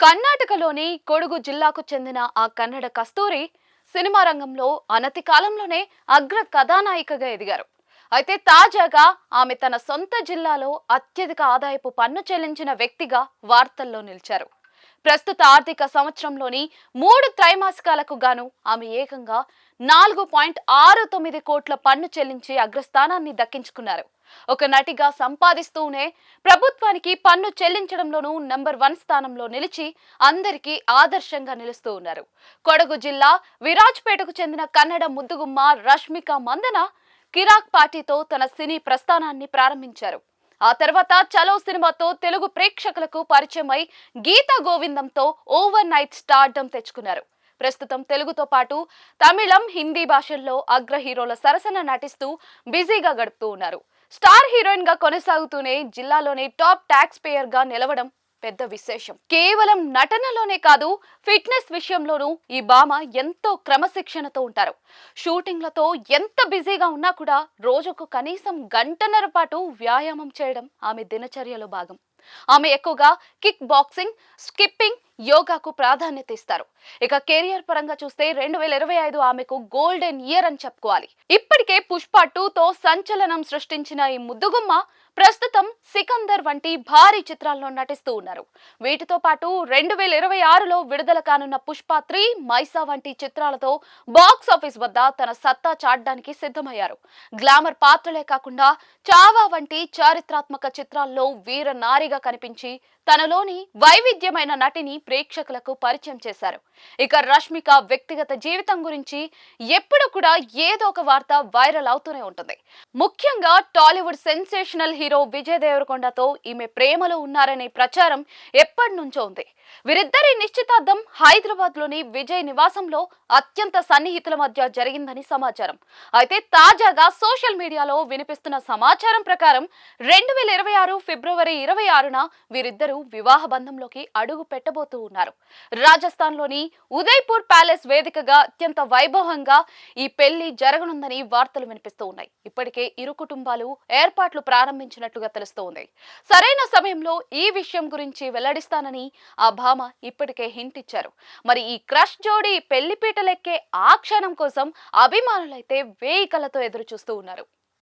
కర్ణాటకలోని కొడగు జిల్లాకు చెందిన ఆ కన్నడ కస్తూరి సినిమా రంగంలో అనతి కాలంలోనే అగ్ర కథానాయికగా ఎదిగారు. అయితే తాజాగా ఆమె తన సొంత జిల్లాలో అత్యధిక ఆదాయపు పన్ను చెల్లించిన వ్యక్తిగా వార్తల్లో నిలిచారు. ప్రస్తుత ఆర్థిక సంవత్సరంలోని 3 త్రైమాసికాలకు గాను ఆమె ఏకంగా 4.69 కోట్ల పన్ను చెల్లించి అగ్రస్థానాన్ని దక్కించుకున్నారు. ఒక నటిగా సంపాదిస్తూనే ప్రభుత్వానికి పన్ను చెల్లించడంలోనూ నంబర్ 1 స్థానంలో నిలిచి అందరికీ ఆదర్శంగా నిలుస్తూ ఉన్నారు. కొడగు జిల్లా విరాజ్పేటకు చెందిన కన్నడ ముద్దుగుమ్మ రష్మిక మందన కిరాక్ పార్టీతో తన సినీ ప్రస్థానాన్ని ప్రారంభించారు. ఆ తర్వాత చలో సినిమాతో తెలుగు ప్రేక్షకులకు పరిచయమై గీతా గోవిందంతో ఓవర్ నైట్ స్టార్డమ్ తెచ్చుకున్నారు. ప్రస్తుతం తెలుగుతో పాటు తమిళం, హిందీ భాషల్లో అగ్ర హీరోల సరసన నటిస్తూ బిజీగా గడుపుతూ ఉన్నారు. స్టార్ హీరోయిన్ గా కొనసాగుతూనే జిల్లాలోనే టాప్ ట్యాక్స్ పేయర్ గా నిలవడం పెద్ద విశేషం. కేవలం నటనలోనే కాదు, ఫిట్నెస్ విషయంలోనూ ఈ భామ ఎంతో క్రమశిక్షణతో ఉంటారు. షూటింగ్లతో ఎంత బిజీగా ఉన్నా కూడా రోజుకు కనీసం గంటన్నర పాటు వ్యాయామం చేయడం ఆమె దినచర్యలో భాగం. ఆమె ఎక్కువగా కిక్ బాక్సింగ్, స్కిప్పింగ్, యోగాకు ప్రాధాన్యత ఇస్తారు. ఇక కెరియర్ పరంగా చూస్తే 2025 ఆమెకు గోల్డెన్ ఇయర్ అని చెప్పుకోవాలి. ఇప్పటికే పుష్ప 2తో సంచలనం సృష్టించిన ఈ ముద్దుగుమ్మ ప్రస్తుతం సికందర్ వంటి భారీ చిత్రాల్లో నటిస్తూ ఉన్నారు. వీటితో పాటు 2026లో విడుదల కానున్న పుష్ప 3, మైసా వంటి చిత్రాలతో బాక్స్ ఆఫీస్ వద్ద తన సత్తా చాటడానికి సిద్ధమయ్యారు. గ్లామర్ పాత్రలే కాకుండా చావా వంటి చారిత్రాత్మక చిత్రాల్లో వీర నారిగా కనిపించి తనలోని వైవిధ్యమైన నటిని ప్రేక్షకులకు పరిచయం చేశారు. ఇక రష్మిక వ్యక్తిగత జీవితం గురించి ఎప్పుడు కూడా ఏదో ఒక వార్త వైరల్ అవుతూనే ఉంటుంది. ముఖ్యంగా టాలీవుడ్ సెన్సేషనల్ హీరో విజయ్ దేవరకొండతో ఈమె ప్రేమలో ఉన్నారనే ప్రచారం ఎప్పటి నుంచో ఉంది. వీరిద్దరి నిశ్చితార్థం హైదరాబాద్ లోని విజయ్ నివాసంలో అత్యంత సన్నిహితుల మధ్య జరిగిందని సమాచారం. అయితే తాజాగా సోషల్ మీడియాలో వినిపిస్తున్న సమాచారం ప్రకారం 2026 ఫిబ్రవరి 26న వీరిద్దరూ వివాహ బంధంలోకి అడుగు పెట్టబోతూ ఉన్నారు. రాజస్థాన్ లోని ఉదయ్పూర్ ప్యాలెస్ వేదికగా అత్యంత వైభవంగా ఈ పెళ్లి జరగనుందని వార్తలు వినిపిస్తూ ఉన్నాయి. ఇప్పటికే ఇరు కుటుంబాలు ఏర్పాట్లు ప్రారంభించినట్లుగా తెలుస్తోంది. సరైన సమయంలో ఈ విషయం గురించి వెల్లడిస్తానని ఆ భామ ఇప్పటికే హింట్ ఇచ్చారు. మరి ఈ క్రష్ జోడీ పెళ్లిపీటలెక్కే ఆ క్షణం కోసం అభిమానులైతే వేయి కళ్ళతో ఎదురు చూస్తూ ఉన్నారు.